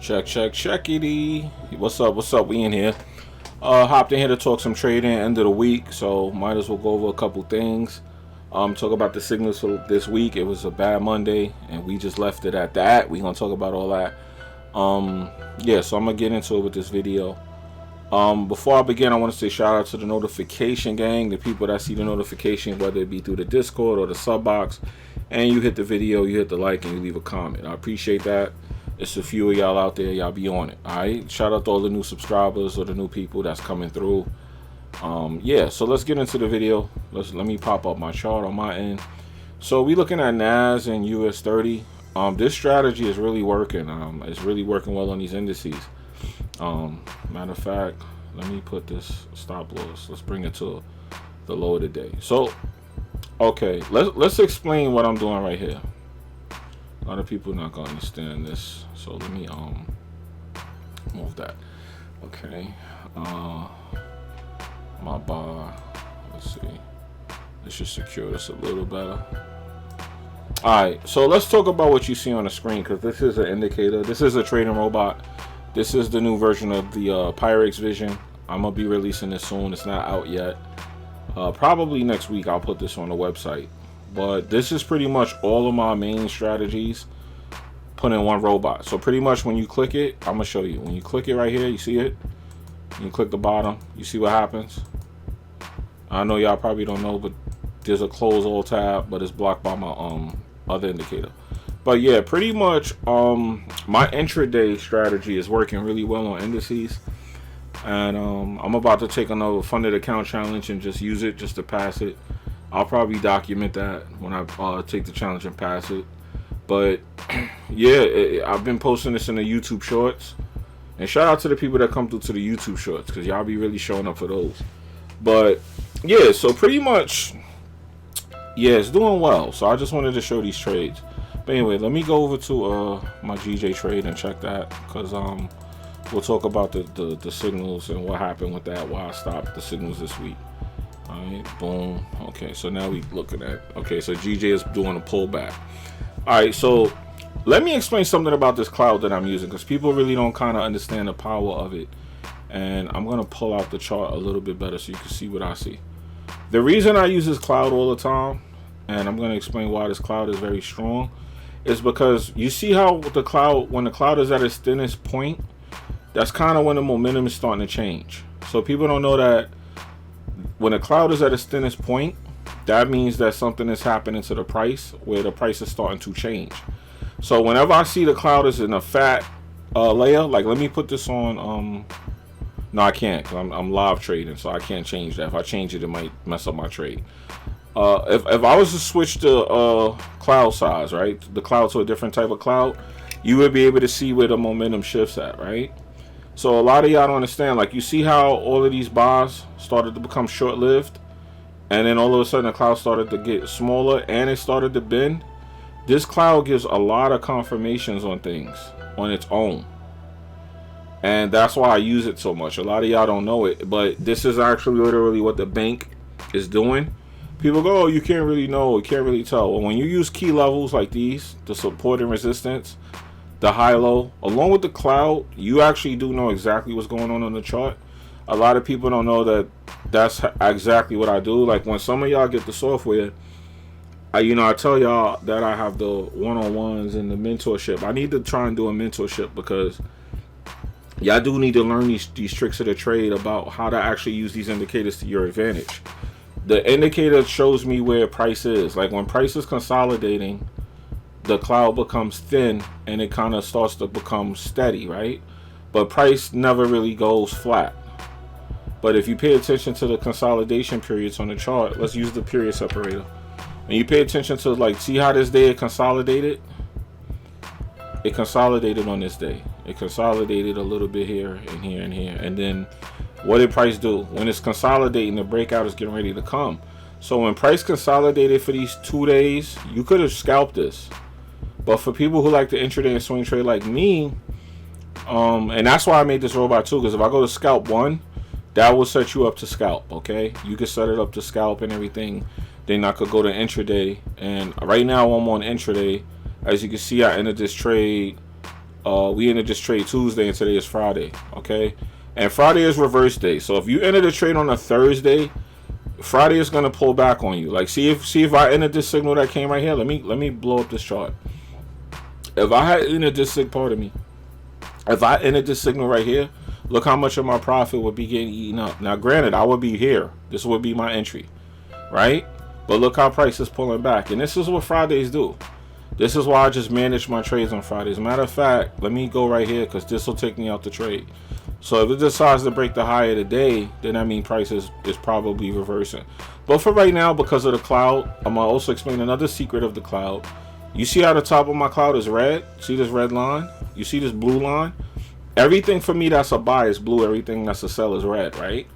Checkity. What's up? We in here. Hopped in here to talk some trading, end of the week, so might as well go over a couple things. Talk about the signals for this week. It was a bad Monday, and we just left it at that. We gonna talk about all that. Yeah, so I'm gonna get into it with this video. Before I begin, I want to say shout out to the notification gang, the people that see the notification, whether it be through the Discord or the sub box, and you hit the video, you hit the like, and you leave a comment. I appreciate that. It's a few of y'all out there, y'all be on it. Alright, shout out to all the new subscribers or the new people that's coming through. Yeah, so let's get into the video. Let me pop up my chart on my end. So we looking at Nas and US30. This strategy is really working. It's really working well on these indices. Matter of fact, let me put this stop loss. Let's bring it to the low of the day. So, okay, let's explain what I'm doing right here. A lot of people not gonna understand this, so let me move that. Okay, my bar. Let's see. Let's just secure this a little better. All right, so let's talk about what you see on the screen, because this is an indicator. This is a trading robot. This is the new version of the Pyrex Vision. I'm gonna be releasing this soon. It's not out yet. Probably next week I'll put this on the website. But this is pretty much all of my main strategies put in one robot. So pretty much when you click it, I'm gonna show you. When you click it right here, you see it. When you click the bottom, you see what happens. I know y'all probably don't know, but there's a close all tab, but it's blocked by my other indicator. But yeah, pretty much my intraday strategy is working really well on indices. And I'm about to take another funded account challenge and just use it just to pass it. I'll probably document that when I take the challenge and pass it. But yeah, I've been posting this in the YouTube shorts. And shout out to the people that come through to the YouTube shorts, because y'all be really showing up for those. But yeah, so pretty much, yeah, it's doing well. So I just wanted to show these trades. But anyway, let me go over to my GJ trade and check that, because we'll talk about the signals and what happened with that, why I stopped the signals this week. Alright, boom. Okay, so now we looking at, okay, so GJ is doing a pullback. Alright, so let me explain something about this cloud that I'm using, because people really don't kind of understand the power of it. And I'm going to pull out the chart a little bit better so you can see what I see. The reason I use this cloud all the time, and I'm going to explain why this cloud is very strong, is because you see how the cloud, when the cloud is at its thinnest point, that's kind of when the momentum is starting to change. So people don't know that when a cloud is at its thinnest point, that means that something is happening to the price where the price is starting to change. So whenever I see the cloud is in a fat layer, like let me put this on, no I can't, because I'm live trading, so I can't change that. If I change it, it might mess up my trade. If I was to switch the cloud size, right, the cloud to a different type of cloud, you would be able to see where the momentum shifts at, right? So a lot of y'all don't understand, like you see how all of these bars started to become short-lived, and then all of a sudden the cloud started to get smaller and it started to bend. This cloud gives a lot of confirmations on things on its own, and that's why I use it so much. A lot of y'all don't know it, but this is actually literally what the bank is doing. People go, oh, you can't really know, you can't really tell. Well, when you use key levels like these, the support and resistance, the high-low, along with the cloud, you actually do know exactly what's going on the chart. A lot of people don't know that that's exactly what I do. Like when some of y'all get the software, I tell y'all that I have the one-on-ones and the mentorship. I need to try and do a mentorship, because y'all do need to learn these tricks of the trade about how to actually use these indicators to your advantage. The indicator shows me where price is. Like when price is consolidating, the cloud becomes thin and it kind of starts to become steady, right? But price never really goes flat. But if you pay attention to the consolidation periods on the chart, let's use the period separator. And you pay attention to, like, see how this day it consolidated? It consolidated on this day. It consolidated a little bit here and here and here. And then what did price do? When it's consolidating, the breakout is getting ready to come. So when price consolidated for these 2 days, you could have scalped this. But for people who like to intraday and swing trade like me, and that's why I made this robot too, because if I go to scalp 1, that will set you up to scalp, okay? You can set it up to scalp and everything. Then I could go to intraday. And right now I'm on intraday. As you can see, I ended this trade. We ended this trade Tuesday and today is Friday, okay? And Friday is reverse day. So if you entered a trade on a Thursday, Friday is gonna pull back on you. Like see if I entered this signal that came right here. Let me blow up this chart. If I had entered this pardon me. If I entered this signal right here, look how much of my profit would be getting eaten up. Now granted, I would be here. This would be my entry, right? But look how price is pulling back. And this is what Fridays do. This is why I just manage my trades on Fridays. Matter of fact, let me go right here because this will take me out the trade. So if it decides to break the high of the day, then that means price is probably reversing. But for right now, because of the cloud, I'm going to also explain another secret of the cloud. You see how the top of my cloud is red? See this red line? You see this blue line? Everything for me that's a buy is blue. Everything that's a sell is red, right?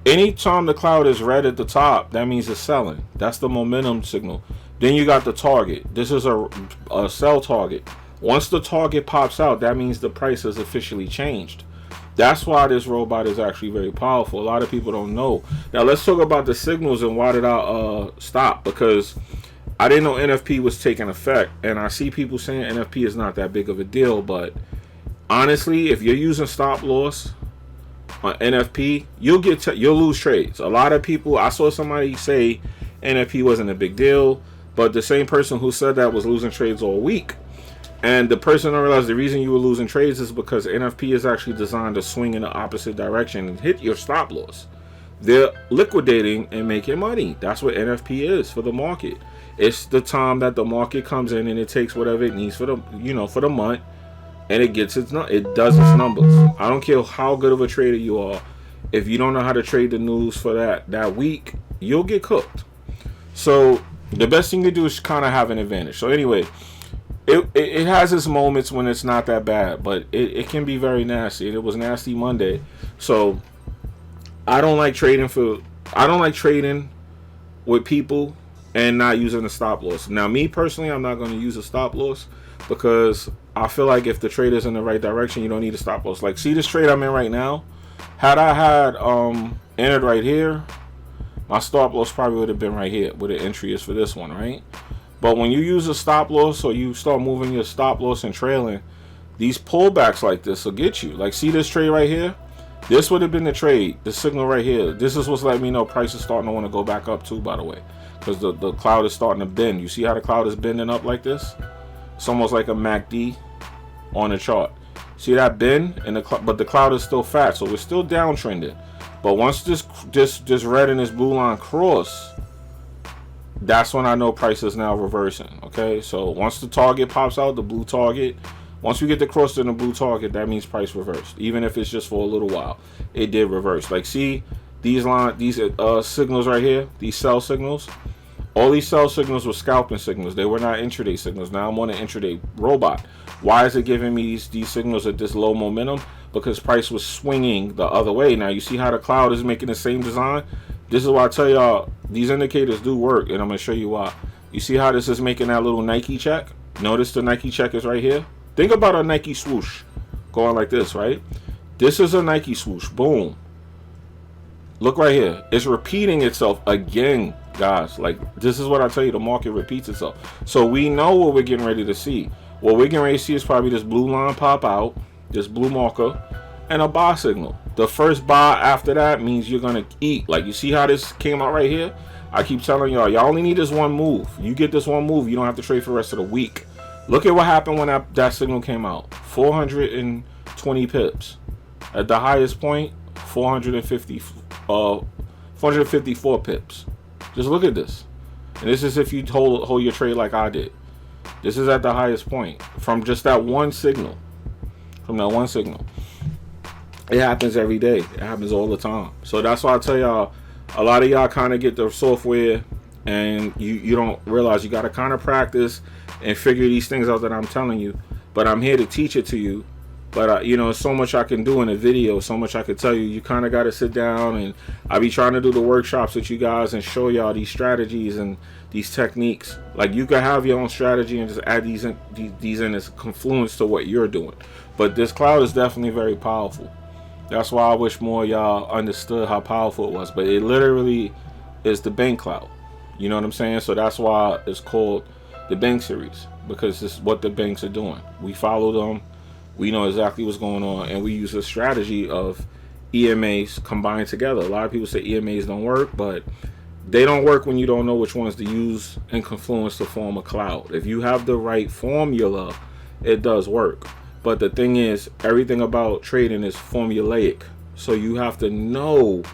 Anytime the cloud is red at the top, that means it's selling. That's the momentum signal. Then you got the target. This is a sell target. Once the target pops out, that means the price has officially changed. That's why this robot is actually very powerful. A lot of people don't know. Now let's talk about the signals and why did I stop? Because I didn't know NFP was taking effect, and I see people saying NFP is not that big of a deal. But honestly, if you're using stop loss on NFP, you'll lose trades. A lot of people, I saw somebody say NFP wasn't a big deal, but the same person who said that was losing trades all week. And the person don't realize the reason you were losing trades is because NFP is actually designed to swing in the opposite direction and hit your stop loss. They're liquidating and making money. That's what NFP is for the market. It's the time that the market comes in and it takes whatever it needs for the for the month, and it does its numbers. I don't care how good of a trader you are. If you don't know how to trade the news for that week, you'll get cooked. So the best thing to do is kind of have an advantage. So anyway, it has its moments when it's not that bad, but it can be very nasty. It was nasty Monday. So I don't like trading with people and not using a stop loss. Now me personally, I'm not going to use a stop loss because I feel like if the trade is in the right direction, you don't need a stop loss. Like see this trade I'm in right now, had I had entered right here, my stop loss probably would have been right here where the entry is for this one, right? But when you use a stop loss or you start moving your stop loss and trailing, these pullbacks like this will get you. Like see this trade right here? This would have been the trade, the signal right here. This is what's letting me know price is starting to want to go back up too, by the way. Because the cloud is starting to bend. You see how the cloud is bending up like this? It's almost like a MACD on the chart. See that bend? But the cloud is still fat, so it's still downtrending. But once this red and this blue line cross, that's when I know price is now reversing. Okay, so once the target pops out, the blue target, once we get the cross to the blue target, that means price reversed. Even if it's just for a little while, it did reverse. Like see these signals right here, these sell signals. All these sell signals were scalping signals. They were not intraday signals. Now I'm on an intraday robot. Why is it giving me these signals at this low momentum? Because price was swinging the other way. Now you see how the cloud is making the same design. This is why I tell y'all these indicators do work, and I'm gonna show you why. You see how this is making that little Nike check? Notice the Nike check is right here. Think about a Nike swoosh going like this, right? This is a Nike swoosh. Boom. Look right here. It's repeating itself again, guys. Like this is what I tell you. The market repeats itself. So we know what we're getting ready to see. What we're getting ready to see is probably this blue line pop out, this blue marker, and a buy signal. The first buy after that means you're gonna eat. Like you see how this came out right here? I keep telling y'all only need this one move. You get this one move, you don't have to trade for the rest of the week. Look at what happened when that signal came out. 420 pips. At the highest point, 454 pips. Just look at this. And this is if you hold your trade like I did. This is at the highest point from just that one signal. From that one signal. It happens every day. It happens all the time. So that's why I tell y'all, a lot of y'all kind of get the software and you don't realize you got to kind of practice and figure these things out that I'm telling you. But I'm here to teach it to you But you know, so much I can do in a video, so much I could tell you. You kind of got to sit down, and I be trying to do the workshops with you guys and show y'all these strategies and these techniques. Like, you can have your own strategy and just add these in as confluence to what you're doing. But this cloud is definitely very powerful. That's why I wish more of y'all understood how powerful it was. But it literally is the bank cloud. You know what I'm saying? So that's why it's called the bank series, because it's what the banks are doing. We follow them. We know exactly what's going on, and we use a strategy of EMAs combined together. A lot of people say EMAs don't work, but they don't work when you don't know which ones to use in confluence to form a cloud. If you have the right formula, it does work. But the thing is, everything about trading is formulaic. So you have to know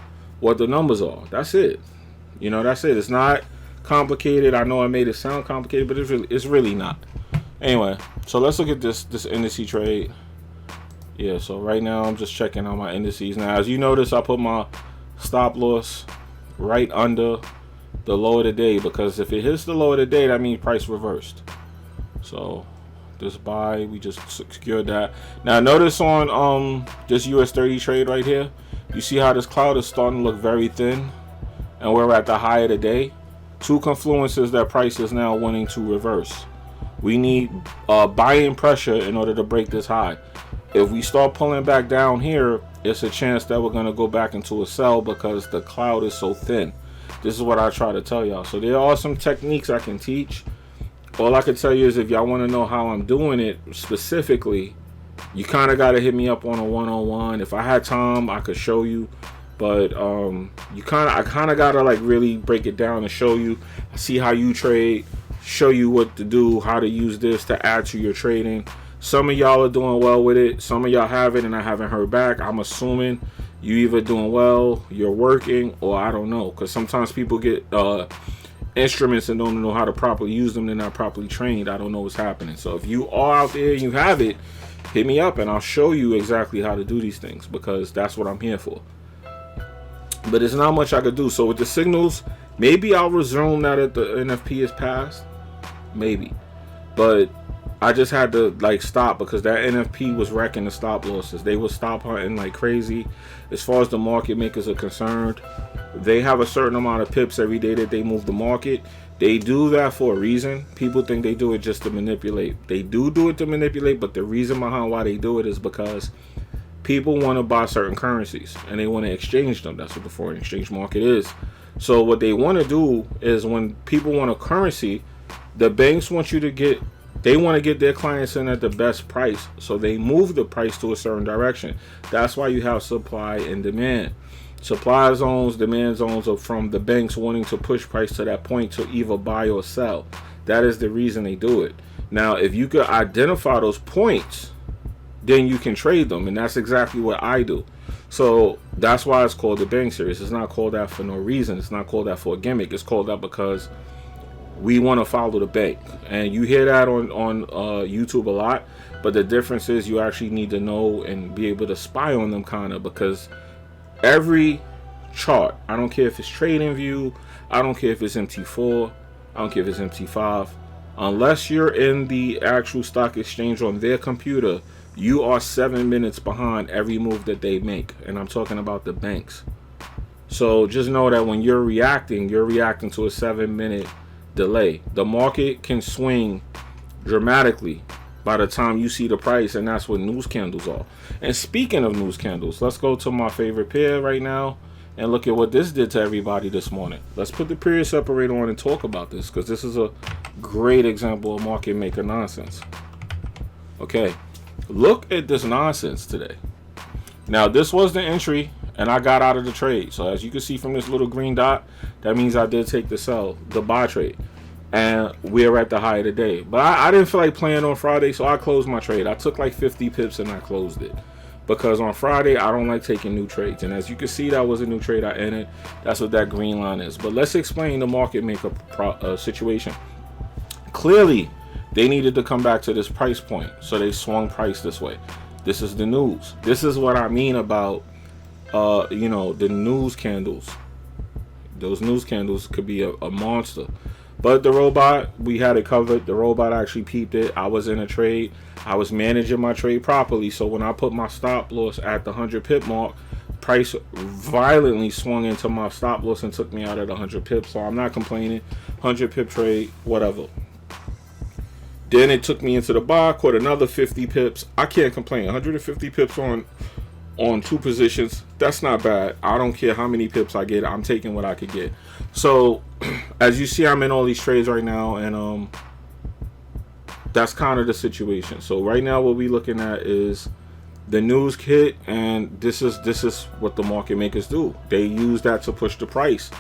what the numbers are. That's it. You know, that's it. It's not complicated. I know I made it sound complicated, but it's really not. Anyway, so let's look at this indice trade. Yeah, so right now I'm just checking on my indices. Now, as you notice, I put my stop loss right under the low of the day, because if it hits the low of the day, that means price reversed. So this buy, we just secured that. Now notice on this US30 trade right here, you see how this cloud is starting to look very thin, and we're at the high of the day. Two confluences that price is now wanting to reverse. We need buying pressure in order to break this high. If we start pulling back down here, it's a chance that we're going to go back into a sell, because the cloud is so thin. This is what I try to tell y'all. So there are some techniques I can teach. All I can tell you is, if y'all want to know how I'm doing it specifically, you kind of got to hit me up on a one-on-one. If I had time, I could show you. But I kind of got to like really break it down and show you, see how you trade, show you what to do, how to use this to add to your trading. Some of y'all are doing well with it. Some of y'all have it and I haven't heard back. I'm assuming you either doing well, you're working, or I don't know. Because sometimes people get instruments and don't know how to properly use them. They're not properly trained. I don't know what's happening. So if you are out there and you have it, hit me up and I'll show you exactly how to do these things, because that's what I'm here for. But there's not much I could do. So with the signals, maybe I'll resume now that the NFP is passed. Maybe. But I just had to like stop, because that NFP was wrecking the stop losses. They will stop hunting like crazy. As far as the market makers are concerned, they have a certain amount of pips every day that they move the market. They do that for a reason. People think they do it just to manipulate. They do it to manipulate, but the reason behind why they do it is because people want to buy certain currencies and they want to exchange them. That's what the foreign exchange market is. So what they want to do is, when people want a currency, the banks want you to get, they want to get their clients in at the best price. So they move the price to a certain direction. That's why you have supply and demand. Supply zones, demand zones are from the banks wanting to push price to that point to either buy or sell. That is the reason they do it. Now, if you could identify those points, then you can trade them, and that's exactly what I do. So that's why it's called the bank series. It's not called that for no reason. It's not called that for a gimmick. It's called that because we want to follow the bank. And you hear that on YouTube a lot, but the difference is you actually need to know and be able to spy on them, kind of, because every chart, I don't care if it's TradingView, I don't care if it's MT4, I don't care if it's MT5, unless you're in the actual stock exchange on their computer, you are 7 minutes behind every move that they make. And I'm talking about the banks. So just know that when you're reacting to a 7-minute delay. The market can swing dramatically by the time you see the price, and that's what news candles are. And speaking of news candles, let's go to my favorite pair right now and look at what this did to everybody this morning. Let's put the period separator on and talk about this, because this is a great example of market maker nonsense. Okay, look at this nonsense today. Now, this was the entry, and I got out of the trade. So as you can see from this little green dot, that means I did take the buy trade. And we're at the high of the day. But I didn't feel like playing on Friday, so I closed my trade. I took like 50 pips and I closed it. Because on Friday, I don't like taking new trades. And as you can see, that was a new trade I entered. That's what that green line is. But let's explain the market maker situation. Clearly, they needed to come back to this price point. So they swung price this way. This is the news. This is what I mean about, the news candles. Those news candles could be a monster. But the robot, we had it covered. The robot actually peeped it. I was in a trade. I was managing my trade properly. So when I put my stop loss at the 100 pip mark, price violently swung into my stop loss and took me out at 100 pips. So I'm not complaining. 100 pip trade, whatever. Then it took me into the buy, caught another 50 pips. I can't complain. 150 pips on two positions. That's not bad. I don't care how many pips I get. I'm taking what I could get. So as you see, I'm in all these trades right now, and that's kind of the situation. So right now what we're looking at is the news hit, and this is what the market makers do. They use that to push the price.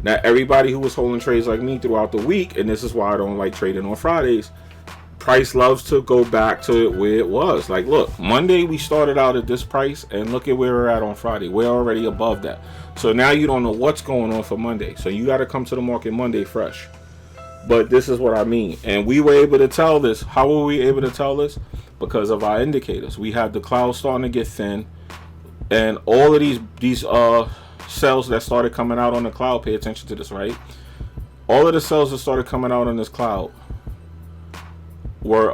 Now everybody who was holding trades like me throughout the week, and this is why I don't like trading on Fridays, price loves to go back to where it was. Like, look, Monday we started out at this price, and look at where we're at on Friday. We're already above that. So now you don't know what's going on for Monday. So you got to come to the market Monday fresh. But this is what I mean. And we were able to tell this. How were we able to tell this? Because of our indicators. We had the clouds starting to get thin, and all of these cells that started coming out on the cloud, pay attention to this, right? All of the cells that started coming out on this cloud were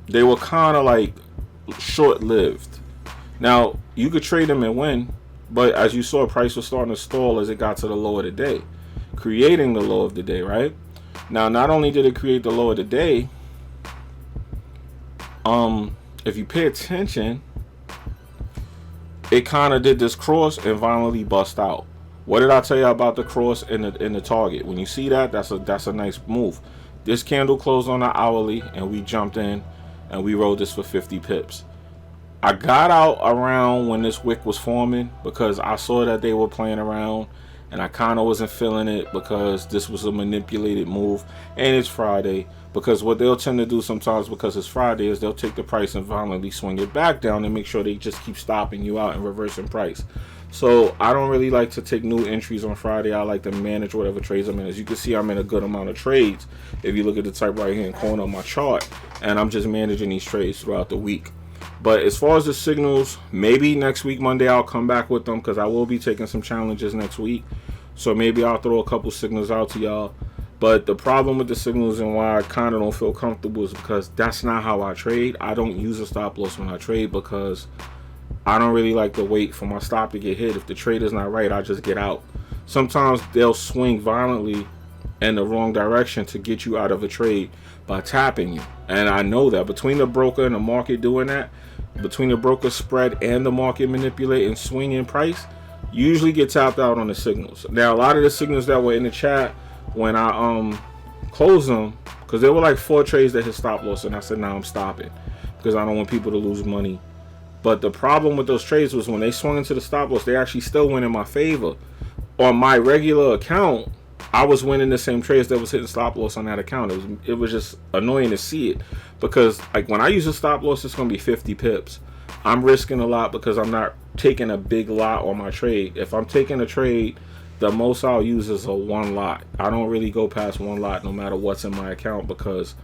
they were kind of like short-lived. Now you could trade them and win, but as you saw, price was starting to stall as it got to the low of the day, creating the low of the day, right? Now not only did it create the low of the day, if you pay attention, it kind of did this cross and violently bust out. What did I tell you about the cross in the target? When you see that, that's a nice move. This candle closed on the hourly, and we jumped in and we rode this for 50 pips. I got out around when this wick was forming because I saw that they were playing around, and I kind of wasn't feeling it because this was a manipulated move, and it's Friday. Because what they'll tend to do sometimes, because it's Friday, is they'll take the price and violently swing it back down and make sure they just keep stopping you out and reversing price. So I don't really like to take new entries on Friday. I like to manage whatever trades I'm in. As you can see, I'm in a good amount of trades. If you look at the top right hand corner of my chart, and I'm just managing these trades throughout the week. But as far as the signals, maybe next week, Monday, I'll come back with them because I will be taking some challenges next week. So maybe I'll throw a couple signals out to y'all. But the problem with the signals and why I kind of don't feel comfortable is because that's not how I trade. I don't use a stop loss when I trade because I don't really like to wait for my stop to get hit. If the trade is not right, I just get out. Sometimes they'll swing violently in the wrong direction to get you out of a trade by tapping you. And I know that between the broker and the market doing that, between the broker spread and the market manipulating swinging price, you usually get tapped out on the signals. Now, a lot of the signals that were in the chat, when I closed them, because there were like 4 trades that hit stop loss, and I said, now I'm stopping because I don't want people to lose money. But the problem with those trades was when they swung into the stop loss, they actually still went in my favor. On my regular account, I was winning the same trades that was hitting stop loss on that account. It was just annoying to see it because like when I use a stop loss, it's going to be 50 pips. I'm risking a lot because I'm not taking a big lot on my trade. If I'm taking a trade, the most I'll use is a 1 lot. I don't really go past 1 lot no matter what's in my account because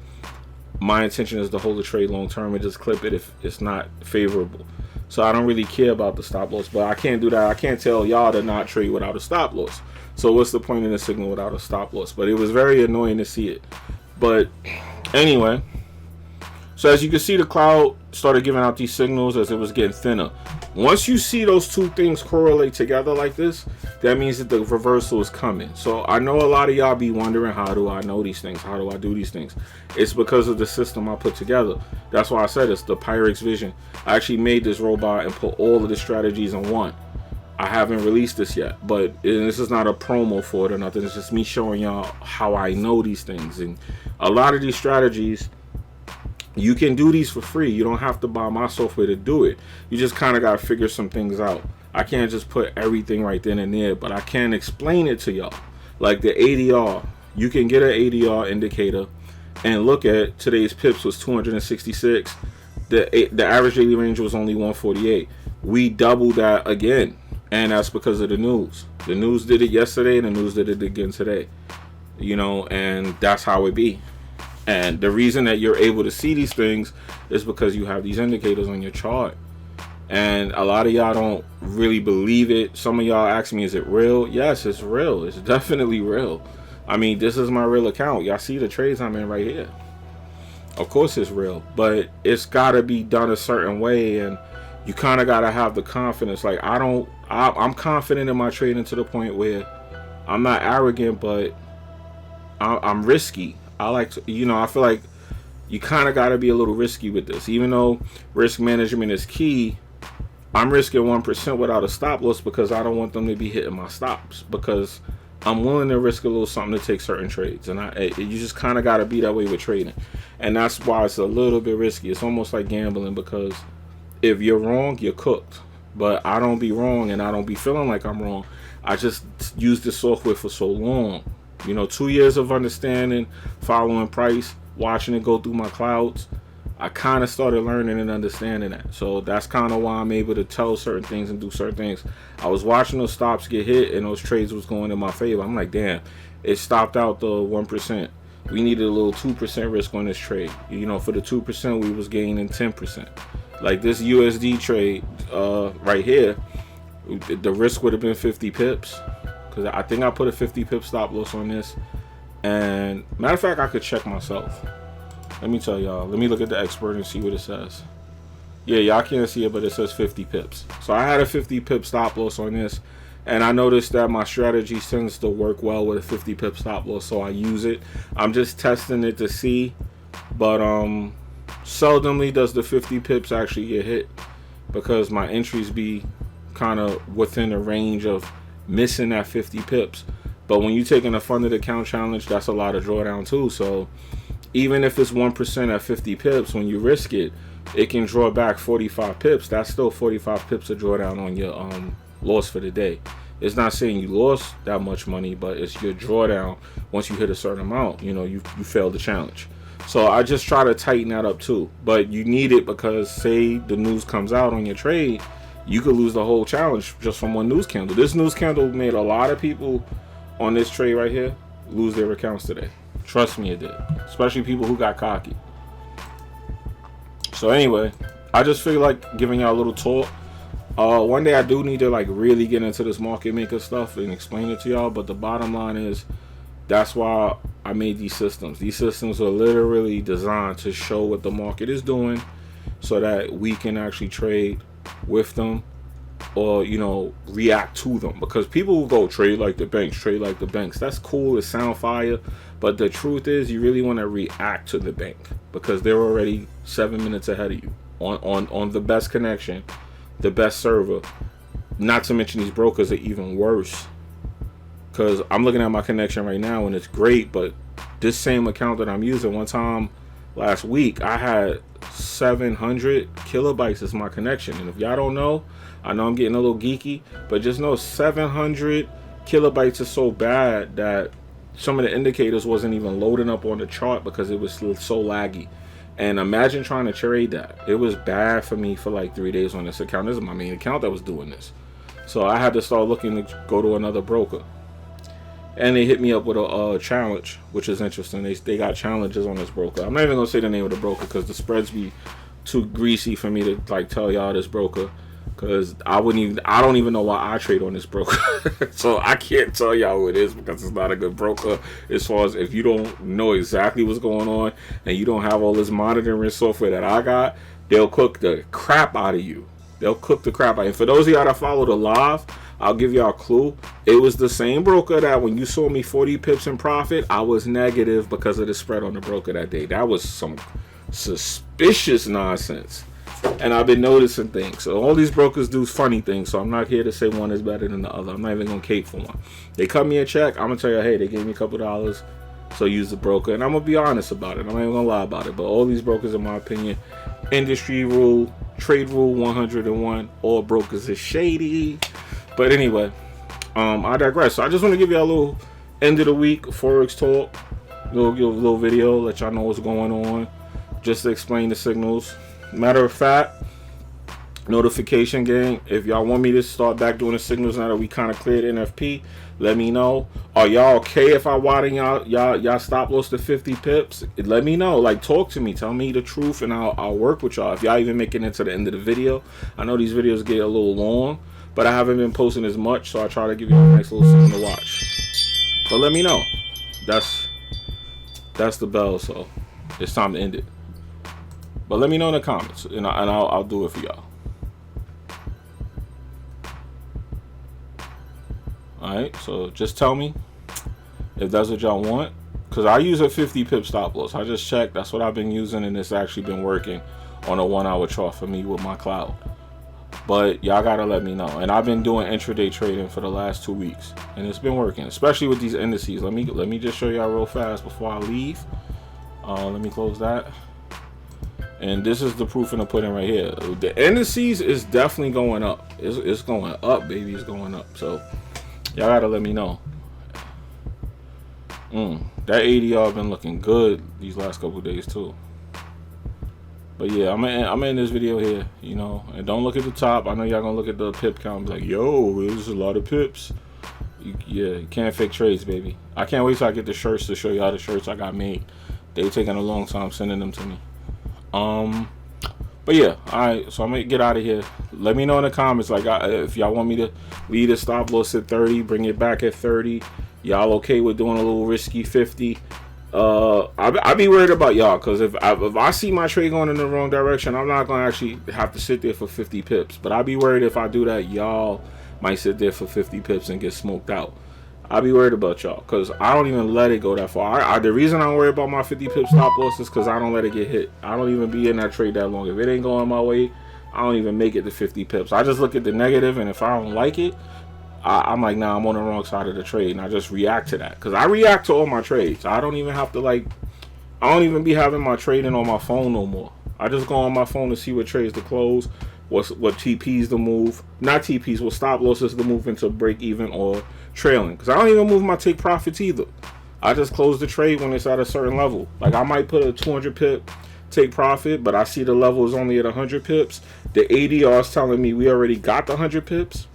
my intention is to hold the trade long term and just clip it if it's not favorable. So I don't really care about the stop loss, but I can't do that. I can't tell y'all to not trade without a stop loss. So what's the point in the signal without a stop loss? But it was very annoying to see it. But anyway, so as you can see, the cloud started giving out these signals as it was getting thinner. Once you see those two things correlate together like this, that means that the reversal is coming. So I know a lot of y'all be wondering, how do I know these things? How do I do these things? It's because of the system I put together. That's why I said it's the Pyrex vision. I actually made this robot and put all of the strategies in one. I haven't released this yet, but this is not a promo for it or nothing. It's just me showing y'all how I know these things. And a lot of these strategies, you can do these for free. You don't have to buy my software to do it. You just kind of got to figure some things out. I can't just put everything right then and there, but I can explain it to y'all. Like the ADR, you can get an ADR indicator and look at today's pips was 266. The average daily range was only 148. We doubled that again, and that's because of the news. The news did it yesterday, and the news did it again today. You know, and that's how it be. And the reason that you're able to see these things is because you have these indicators on your chart. And a lot of y'all don't really believe it. Some of y'all ask me, is it real? Yes, it's real. It's definitely real. I mean, this is my real account. Y'all see the trades I'm in right here. Of course it's real, but it's got to be done a certain way, and you kind of got to have the confidence. Like, I'm confident in my trading to the point where I'm not arrogant, but I'm risky. I like to, I feel like you kind of got to be a little risky with this. Even though risk management is key, I'm risking 1% without a stop loss because I don't want them to be hitting my stops, because I'm willing to risk a little something to take certain trades. And you just kind of got to be that way with trading. And that's why it's a little bit risky. It's almost like gambling, because if you're wrong, you're cooked. But I don't be wrong, and I don't be feeling like I'm wrong. I just used this software for so long. 2 years of understanding, following price, watching it go through my clouds. I kind of started learning and understanding that. So that's kind of why I'm able to tell certain things and do certain things. I was watching those stops get hit, and those trades was going in my favor. I'm like, damn, it stopped out the 1%. We needed a little 2% risk on this trade. For the 2%, we was gaining 10%. Like this USD trade right here, the risk would have been 50 pips. Because I think I put a 50 pip stop loss on this. And matter of fact, I could check myself. Let me tell y'all. Let me look at the expert and see what it says. Yeah, y'all can't see it, but it says 50 pips. So I had a 50 pip stop loss on this. And I noticed that my strategy tends to work well with a 50 pip stop loss. So I use it. I'm just testing it to see. But seldomly does the 50 pips actually get hit, because my entries be kind of within the range of missing that 50 pips. But when you're taking a funded account challenge, that's a lot of drawdown too. So even if it's 1% at 50 pips, when you risk it, it can draw back 45 pips. That's still 45 pips of drawdown on your loss for the day. It's not saying you lost that much money, but it's your drawdown. Once you hit a certain amount, you failed the challenge. So I just try to tighten that up too. But you need it, because say the news comes out on your trade, you could lose the whole challenge just from one news candle. This news candle made a lot of people on this trade right here lose their accounts today. Trust me, it did. Especially people who got cocky. So anyway, I just feel like giving y'all a little talk. One day I do need to really get into this market maker stuff and explain it to y'all. But the bottom line is, that's why I made these systems. These systems are literally designed to show what the market is doing, so that we can actually trade with them, or react to them. Because people will go trade like the banks. That's cool, it sound fire, but the truth is you really want to react to the bank, because they're already 7 minutes ahead of you on the best connection, the best server. Not to mention these brokers are even worse, because I'm looking at my connection right now and it's great, but this same account that I'm using, one time last week I had 700 kilobytes as my connection. And if y'all don't know, I know I'm getting a little geeky, but just know 700 kilobytes is so bad that some of the indicators wasn't even loading up on the chart because it was so laggy. And imagine trying to trade that. It was bad for me for 3 days on this account. This is my main account that was doing this. So I had to start looking to go to another broker. And they hit me up with a challenge, which is interesting. They got challenges on this broker. I'm not even gonna say the name of the broker, because the spreads be too greasy for me to tell y'all this broker, because I don't even know why I trade on this broker. So I can't tell y'all who it is, because it's not a good broker. As far as if you don't know exactly what's going on and you don't have all this monitoring software that I got, they'll cook the crap out of you. They'll cook the crap out of you. And for those of y'all that follow the live, I'll give y'all a clue. It was the same broker that when you saw me 40 pips in profit, I was negative because of the spread on the broker that day. That was some suspicious nonsense. And I've been noticing things. So all these brokers do funny things. So I'm not here to say one is better than the other. I'm not even going to cape for one. They cut me a check, I'm going to tell you, hey, they gave me a couple dollars, so use the broker. And I'm going to be honest about it. I'm not even going to lie about it. But all these brokers, in my opinion, industry rule, trade rule 101, all brokers is shady. But anyway, I digress. So I just want to give you a little end of the week Forex talk, little video, let y'all know what's going on, just to explain the signals. Matter of fact, notification gang, if y'all want me to start back doing the signals now that we kind of cleared NFP, let me know. Are y'all okay if I widen y'all stop loss to 50 pips? Let me know. Talk to me, tell me the truth, and I'll work with y'all. If y'all even make it into the end of the video, I know these videos get a little long, but I haven't been posting as much, so I try to give you a nice little something to watch. But let me know. that's the bell. So it's time to end it. But let me know in the comments, and I'll do it for y'all. Alright, so just tell me if that's what y'all want. Because I use a 50 pip stop loss. I just checked. That's what I've been using, and it's actually been working on a 1 hour chart for me with my cloud. But y'all gotta let me know. And I've been doing intraday trading for the last 2 weeks, and it's been working, especially with these indices. Let me just show y'all real fast before I leave. Let me close that. And this is the proof in the pudding right here. The indices is definitely going up. It's going up, baby. It's going up. So y'all gotta let me know. That ADR been looking good these last couple days too. But yeah, I'm in this video here, you know. And don't look at the top. I know y'all gonna look at the pip count and be like, yo, there's a lot of pips. You can't fake trades, baby. I can't wait till I get the shirts to show y'all the shirts I got made. They taking a long time sending them to me. But yeah, alright, so I'm gonna get out of here. Let me know in the comments, like, if y'all want me to leave the stop loss at 30, bring it back at 30. Y'all okay with doing a little risky 50? I be worried about y'all, because if I see my trade going in the wrong direction, I'm not gonna actually have to sit there for 50 pips. But I be worried if I do that, y'all might sit there for 50 pips and get smoked out. I be worried about y'all, because I don't even let it go that far. The reason I'm worried about my 50 pip stop loss is because I don't let it get hit. I don't even be in that trade that long. If it ain't going my way, I don't even make it to 50 pips. I just look at the negative, and if I don't like it, I'm like, nah, I'm on the wrong side of the trade, and I just react to that. Because I react to all my trades. I don't even have to, like, I don't even be having my trading on my phone no more. I just go on my phone to see what trades to close, what TPs to move, not TPs, what stop losses to move into break even or trailing. Because I don't even move my take profits either. I just close the trade when it's at a certain level. Like, I might put a 200 pip take profit, but I see the level is only at 100 pips. The ADR is telling me we already got the 100 pips.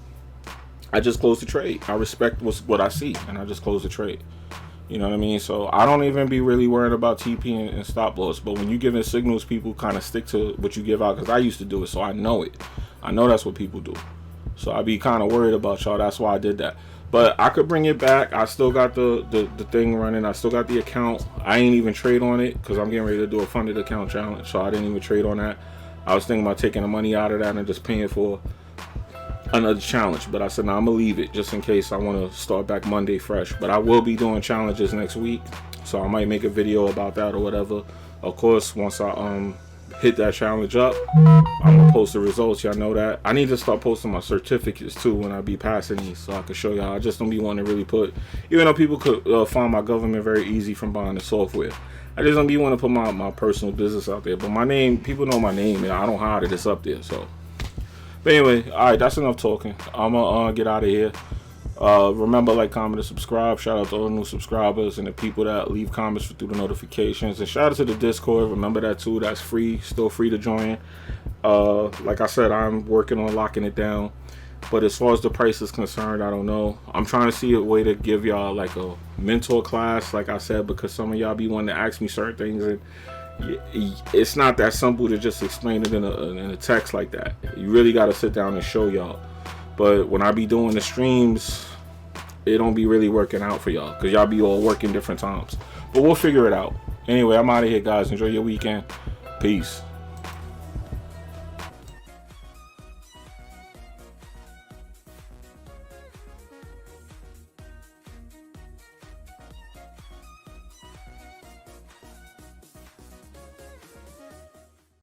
I just close the trade. I respect what I see, and I just close the trade. You know what I mean? So I don't even be really worried about TP and stop loss. But when you giving signals, people kind of stick to what you give out, because I used to do it, so I know it. I know that's what people do. So I be kind of worried about y'all. That's why I did that. But I could bring it back. I still got the thing running. I still got the account. I ain't even trade on it because I'm getting ready to do a funded account challenge. So I didn't even trade on that. I was thinking about taking the money out of that and just paying for another challenge, but I said, nah, I'm gonna leave it just in case I want to start back Monday fresh. But I will be doing challenges next week, so I might make a video about that or whatever. Of course, once I hit that challenge up, I'm gonna post the results. Y'all know that. I need to start posting my certificates too when I be passing these, so I can show y'all. I just don't be wanting to really put, even though people could find my government very easy from buying the software, I just don't be wanting to put my personal business out there. But my name, people know my name, and I don't hide it. It's up there, so. But anyway, alright, that's enough talking. I'm gonna get out of here. Remember, like, comment, and subscribe. Shout out to all the new subscribers and the people that leave comments through the notifications. And shout out to the Discord. Remember that too. That's free. Still free to join. Like I said, I'm working on locking it down. But as far as the price is concerned, I don't know. I'm trying to see a way to give y'all like a mentor class, like I said, because some of y'all be wanting to ask me certain things, and it's not that simple to just explain it in a text like that. You really got to sit down and show y'all. But when I be doing the streams, it don't be really working out for y'all, because y'all be all working different times. But we'll figure it out. Anyway, I'm out of here, guys. Enjoy your weekend. Peace.